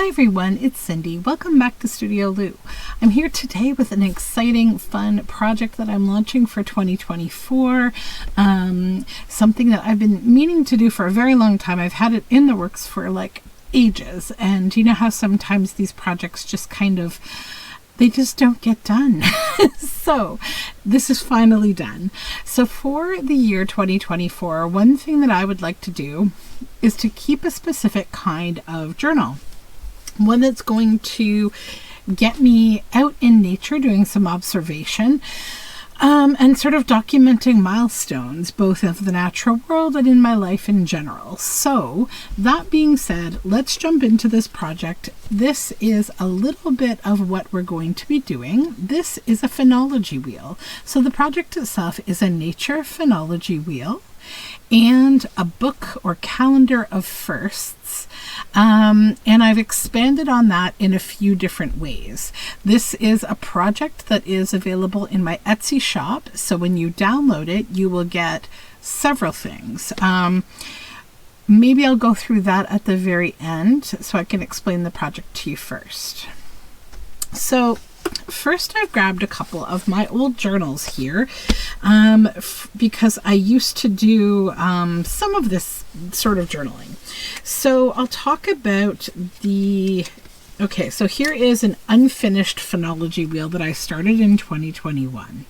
Hi everyone, it's Cindy. Welcome back to Studioloo. I'm here today with an exciting, fun project that I'm launching for 2024. Something that I've been meaning to do for a very long time. I've had it in the works for like ages, and you know how sometimes these projects just they just don't get done. So this is finally done. So for the year 2024, one thing that I would like to do is to keep a specific kind of journal. One that's going to get me out in nature doing some observation and sort of documenting milestones, both of the natural world and in my life in general. So that being said, let's jump into this project. This is a little bit of what we're going to be doing. This is a phenology wheel. So the project itself is a nature phenology wheel and a book or calendar of firsts. And I've expanded on that in a few different ways. This is a project that is available in my Etsy shop. So when you download it, you will get several things. Maybe I'll go through that at the very end so I can explain the project to you first. So first, I've grabbed a couple of my old journals here because I used to do some of this sort of journaling. So I'll talk about okay, so here is an unfinished phenology wheel that I started in 2021.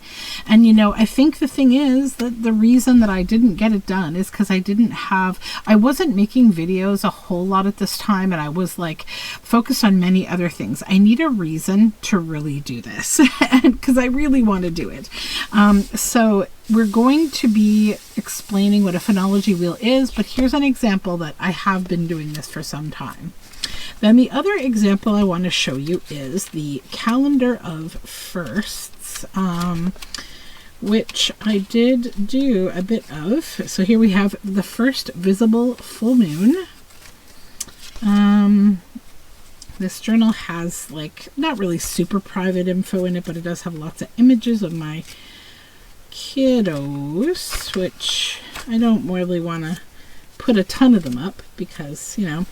And, you know, I think the thing is that the reason that I didn't get it done is because I wasn't making videos a whole lot at this time, and I was like focused on many other things. I need a reason to really do this because I really want to do it. So we're going to be explaining what a phenology wheel is, but here's an example that I have been doing this for some time. Then the other example I want to show you is the calendar of firsts, which I did do a bit of. So here we have the first visible full moon. This journal has like not really super private info in it, but it does have lots of images of my kiddos, which I don't really want to put a ton of them up because, you know,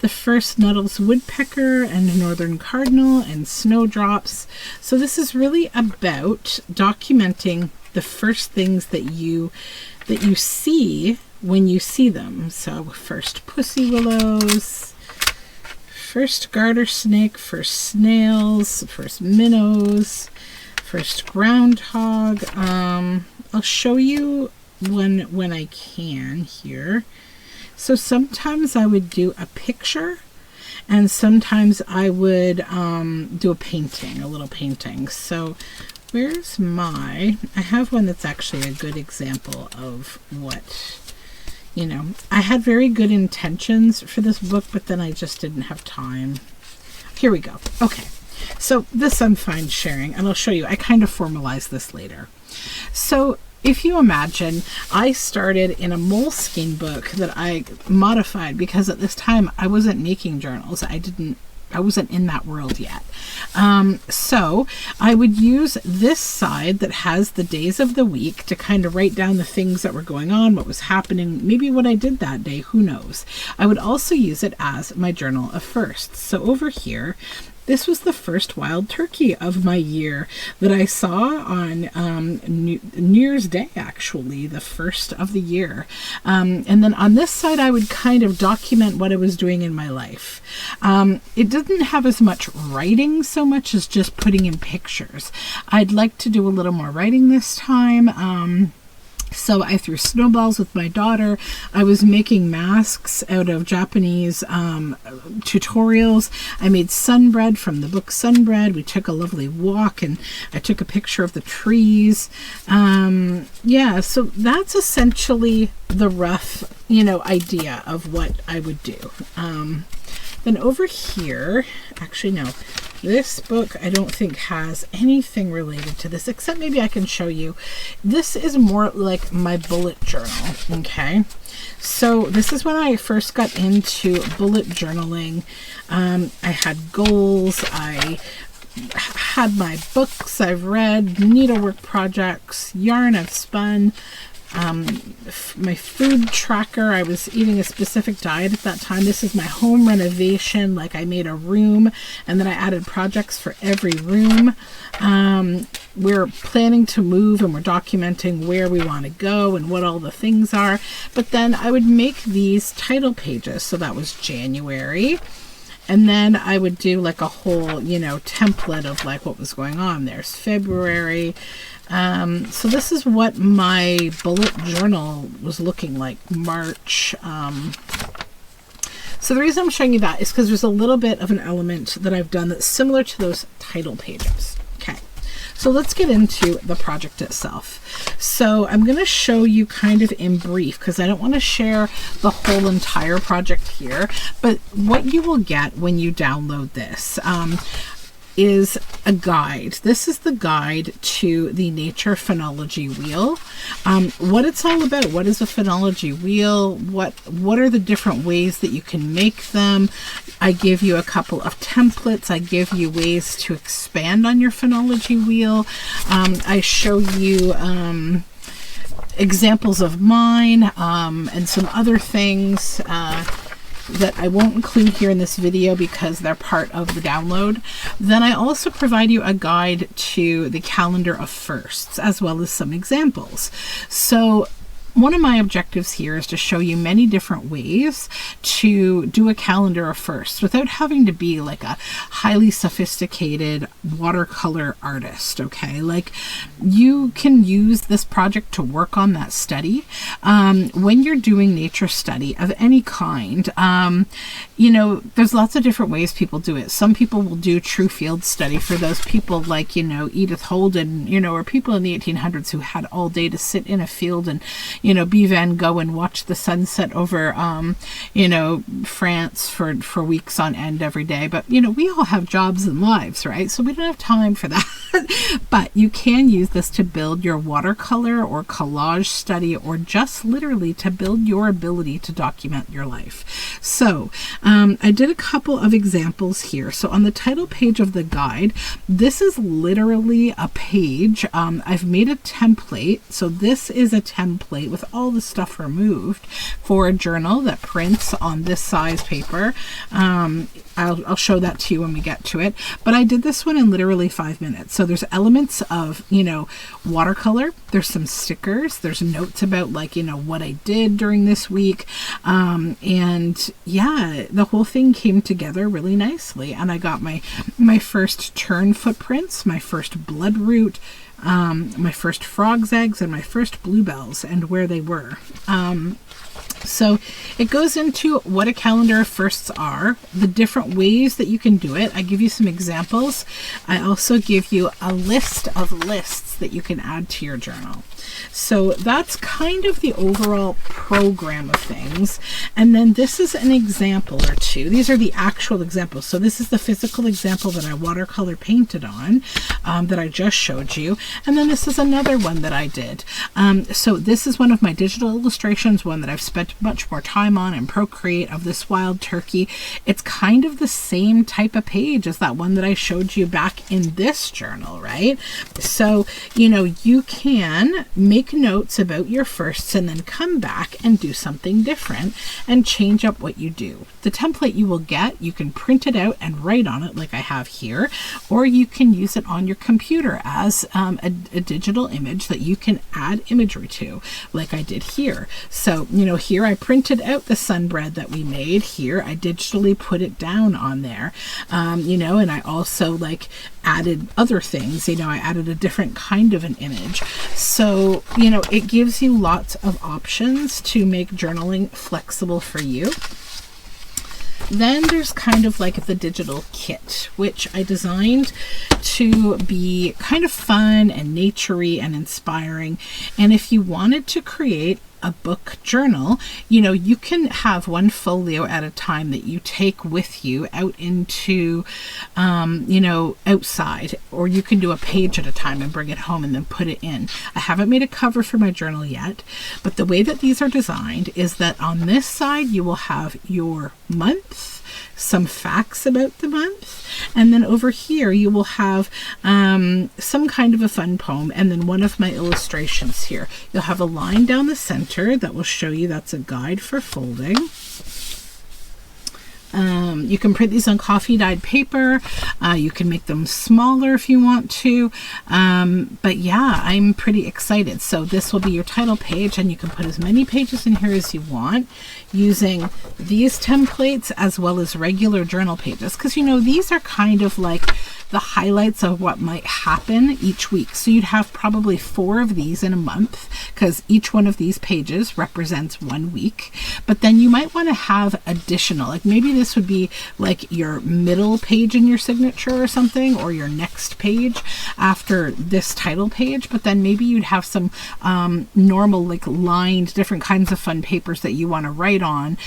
the first Nuttall's woodpecker and northern cardinal and snowdrops. So this is really about documenting the first things that you see when you see them. So first pussy willows, first garter snake, first snails, first minnows, first groundhog. I'll show you when I can here. So sometimes I would do a picture, and sometimes I would do a little painting. So where's I have one that's actually a good example of what, you know, I had very good intentions for this book, but then I just didn't have time. Here we go. Okay. So this I'm fine sharing, and I'll show you. I kind of formalize this later. So if you imagine, I started in a Moleskine book that I modified because at this time I wasn't making journals. I wasn't in that world yet. So I would use this side that has the days of the week to kind of write down the things that were going on, what was happening, maybe what I did that day, who knows. I would also use it as my journal of firsts. So over here, this was the first wild turkey of my year that I saw on New Year's Day, actually, the first of the year. And then on this side, I would kind of document what I was doing in my life. It didn't have as much writing so much as just putting in pictures. I'd like to do a little more writing this time. So I threw snowballs with my daughter. I was making masks out of Japanese tutorials. I made sunbread from the book Sunbread. We took a lovely walk, and I took a picture of the trees. Yeah, so that's essentially the rough, you know, idea of what I would do. Then over here, actually no, this book I don't think has anything related to this, except maybe I can show you. This is more like my bullet journal, okay? So this is when I first got into bullet journaling. I had goals, I had my books I've read, needlework projects, yarn I've spun, my food tracker. I was eating a specific diet at that time. This is my home renovation. Like, I made a room and then I added projects for every room. We're planning to move and we're documenting where we want to go and what all the things are. But then I would make these title pages. So that was January. And then I would do like a whole, you know, template of like what was going on. There's February. So this is what my bullet journal was looking like, March. So the reason I'm showing you that is because there's a little bit of an element that I've done that's similar to those title pages. Okay, so let's get into the project itself. So I'm going to show you kind of in brief because I don't want to share the whole entire project here, but what you will get when you download this is a guide. This is the guide to the Nature Phenology Wheel. What it's all about. What is a phenology wheel? What are the different ways that you can make them? I give you a couple of templates. I give you ways to expand on your phenology wheel. I show you examples of mine and some other things that I won't include here in this video because they're part of the download. Then I also provide you a guide to the calendar of firsts as well as some examples. So one of my objectives here is to show you many different ways to do a calendar of firsts without having to be like a highly sophisticated watercolor artist, okay? Like, you can use this project to work on that study. When you're doing nature study of any kind, you know, there's lots of different ways people do it. Some people will do true field study for those people like, you know, Edith Holden, you know, or people in the 1800s who had all day to sit in a field and, you know, be Van Gogh and watch the sunset over, you know, France for weeks on end every day. But, you know, we all have jobs and lives, right? So we don't have time for that. But you can use this to build your watercolor or collage study, or just literally to build your ability to document your life. So I did a couple of examples here. So on the title page of the guide, this is literally a page. I've made a template. So this is a template with all the stuff removed for a journal that prints on this size paper. I'll show that to you when we get to it. But I did this one in literally 5 minutes. So there's elements of, you know, watercolor. There's some stickers. There's notes about, like, you know, what I did during this week. And yeah, the whole thing came together really nicely. And I got my first tern footprints, my first bloodroot, my first frog's eggs, and my first bluebells and where they were. So it goes into what a calendar of firsts are, the different ways that you can do it. I give you some examples. I also give you a list of lists that you can add to your journal. So that's kind of the overall program of things. And then this is an example or two. These are the actual examples. So this is the physical example that I watercolor painted on that I just showed you. And then this is another one that I did. So this is one of my digital illustrations, one that I've spent much more time on in Procreate, of this wild turkey. It's kind of the same type of page as that one that I showed you back in this journal, right? So, you know, you can make notes about your firsts and then come back and do something different and change up what you do. The template you will get, you can print it out and write on it like I have here, or you can use it on your computer as a digital image that you can add imagery to, like I did here. So, you know, here I printed out the sunbread that we made. Here I digitally put it down on there, you know, and I also like added other things. You know, I added a different kind of an image. So, you know, it gives you lots of options to make journaling flexible for you. Then there's kind of like the digital kit, which I designed to be kind of fun and naturey and inspiring. And if you wanted to create a book journal, you know, you can have one folio at a time that you take with you out into, you know, outside, or you can do a page at a time and bring it home and then put it in. I haven't made a cover for my journal yet, but the way that these are designed is that on this side you will have your month, some facts about the month. And then over here you will have some kind of a fun poem, and then one of my illustrations here. You'll have a line down the center that will show you that's a guide for folding. You can print these on coffee dyed paper. You can make them smaller if you want to. But yeah, I'm pretty excited. So this will be your title page, and you can put as many pages in here as you want using these templates as well as regular journal pages. Because, you know, these are kind of like the highlights of what might happen each week. So you'd have probably 4 of these in a month, because each one of these pages represents 1 week. But then you might want to have additional, like maybe this would be like your middle page in your signature or something, or your next page after this title page. But then maybe you'd have some normal, like lined, different kinds of fun papers that you want to write on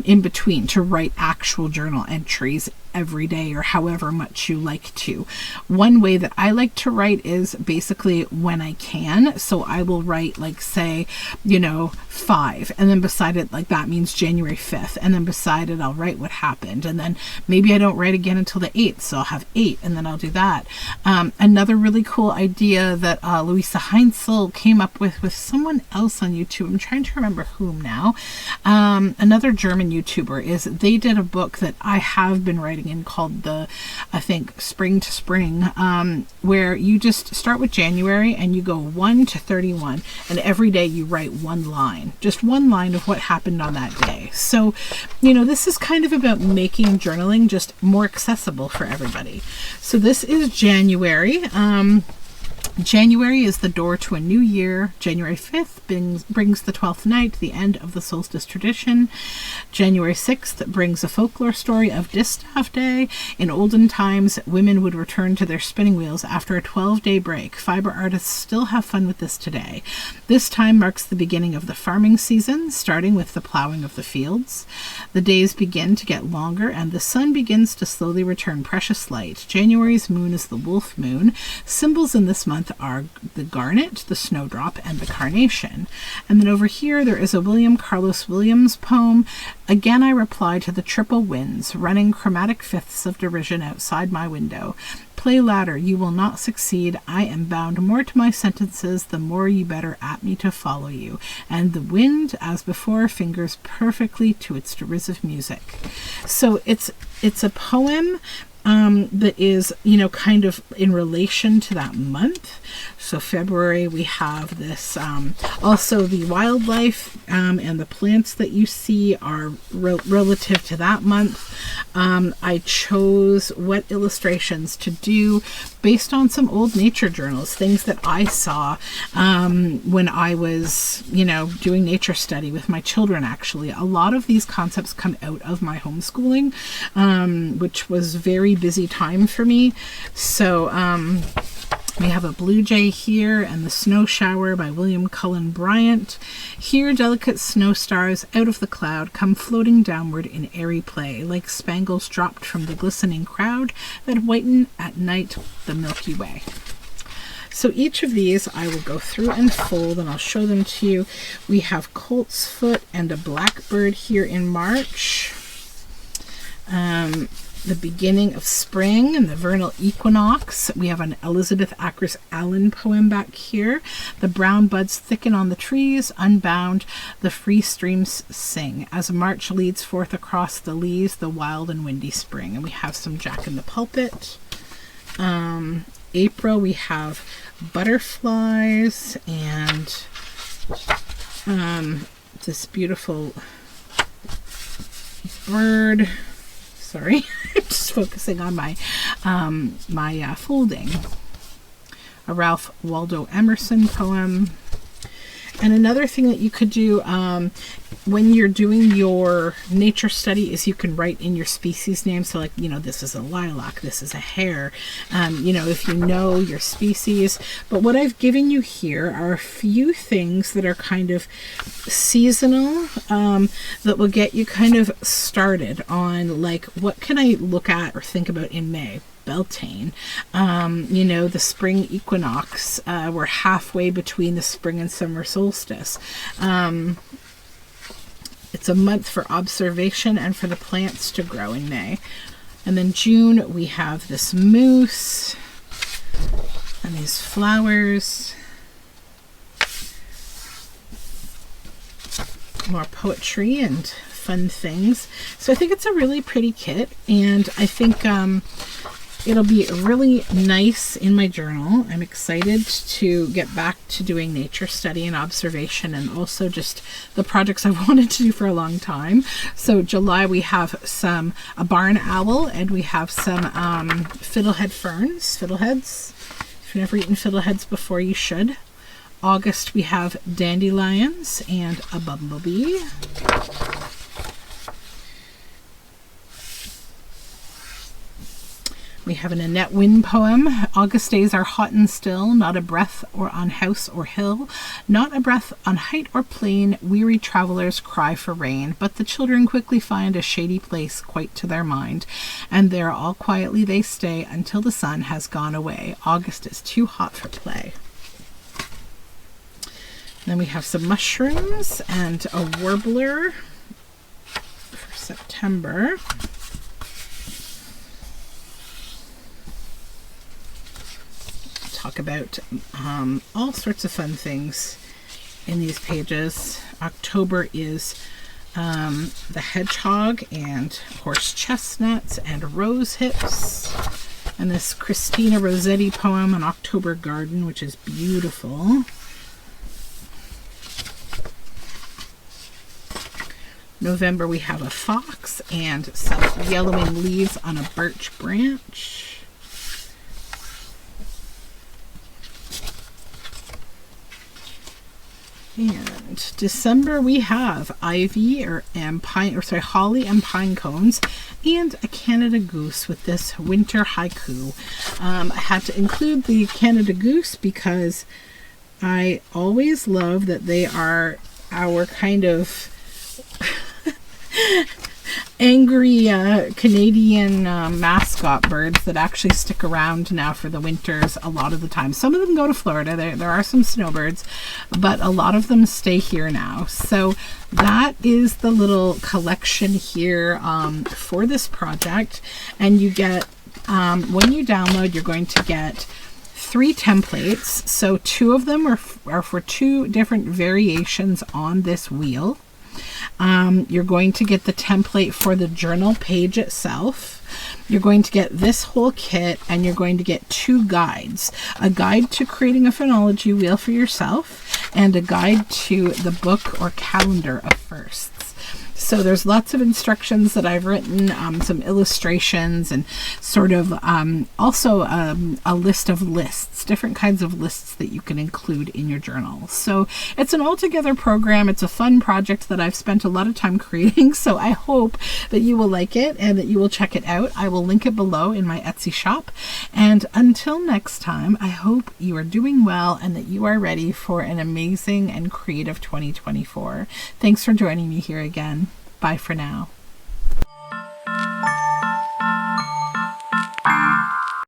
in between, to write actual journal entries every day, or however much you like to. One way that I like to write is basically when I can. So I will write, like, say, you know, 5, and then beside it, like, that means January 5th, and then beside it I'll write what happened, and then maybe I don't write again until the 8th, so I'll have 8, and then I'll do that. Another really cool idea that Louisa Heinzel came up with someone else on YouTube, I'm trying to remember whom now, another German YouTuber, is they did a book that I have been writing in called I think Spring to Spring, where you just start with January and you go 1 to 31, and every day you write 1 line, just 1 line of what happened on that day. So, you know, this is kind of about making journaling just more accessible for everybody. So this is January. January is the door to a new year. January 5th brings the 12th night, the end of the solstice tradition. January 6th brings a folklore story of Distaff Day. In olden times, women would return to their spinning wheels after a 12-day break. Fiber artists still have fun with this today. This time marks the beginning of the farming season, starting with the plowing of the fields. The days begin to get longer, and the sun begins to slowly return precious light. January's moon is the wolf moon. Symbols in this month are the garnet, the snowdrop, and the carnation. And then over here there is a William Carlos Williams poem. Again I reply to the triple winds, running chromatic fifths of derision outside my window. Play louder, you will not succeed. I am bound more to my sentences, the more you better at me to follow you. And the wind, as before, fingers perfectly to its derisive music. So it's a poem that is, you know, kind of in relation to that month. So February, we have this, also the wildlife and the plants that you see are relative to that month. I chose what illustrations to do based on some old nature journals, things that I saw when I was, you know, doing nature study with my children. Actually, a lot of these concepts come out of my homeschooling, which was very busy time for me. So we have a blue jay here, and the snow shower by William Cullen Bryant. Here delicate snow stars out of the cloud come floating downward in airy play, like spangles dropped from the glistening crowd that whiten at night the Milky Way. So each of these I will go through and fold, and I'll show them to you. We have colt's foot and a blackbird here in March. The beginning of spring and the vernal equinox. We have an Elizabeth Akers Allen poem back here. The brown buds thicken on the trees, unbound, the free streams sing. As March leads forth across the leaves, the wild and windy spring. And we have some Jack in the Pulpit. April, we have butterflies and this beautiful bird. Sorry, just focusing on my folding. A Ralph Waldo Emerson poem. And another thing that you could do when you're doing your nature study is you can write in your species name. So like, you know, this is a lilac, this is a hare, you know, if you know your species. But what I've given you here are a few things that are kind of seasonal, that will get you kind of started on like, what can I look at or think about in May? Beltane, you know, the spring equinox. We're halfway between the spring and summer solstice. It's a month for observation and for the plants to grow in May. And then June, we have this moose and these flowers. More poetry and fun things. So I think it's a really pretty kit, and I think it'll be really nice in my journal. I'm excited to get back to doing nature study and observation, and also just the projects I've wanted to do for a long time. So July, we have a barn owl, and we have some fiddlehead ferns, fiddleheads. If you've never eaten fiddleheads before, you should. August, we have dandelions and a bumblebee. We have an Annette Wynne poem. August days are hot and still, not a breath or on house or hill, not a breath on height or plain. Weary travelers cry for rain, but the children quickly find a shady place quite to their mind, and there all quietly they stay until the sun has gone away. August is too hot for play. Then we have some mushrooms and a warbler for September. Talk about all sorts of fun things in these pages. October is the hedgehog and horse chestnuts and rose hips, and this Christina Rossetti poem, An October Garden, which is beautiful. November, we have a fox and some yellowing leaves on a birch branch. And December, we have ivy holly and pine cones, and a Canada goose with this winter haiku. I had to include the Canada goose because I always love that they are our kind of angry Canadian mascot birds that actually stick around now for the winters a lot of the time. Some of them go to Florida. There are some snowbirds, but a lot of them stay here now. So that is the little collection here for this project. And you get, when you download, you're going to get 3 templates. So 2 of them are for 2 different variations on this wheel. You're going to get the template for the journal page itself. You're going to get this whole kit, and you're going to get 2 guides. A guide to creating a phenology wheel for yourself, and a guide to the book or calendar of firsts. So there's lots of instructions that I've written, some illustrations, and sort of also a list of lists, different kinds of lists that you can include in your journal. So it's an all-together program. It's a fun project that I've spent a lot of time creating, so I hope that you will like it and that you will check it out. I will link it below in my Etsy shop. And until next time, I hope you are doing well and that you are ready for an amazing and creative 2024. Thanks for joining me here again. Bye for now.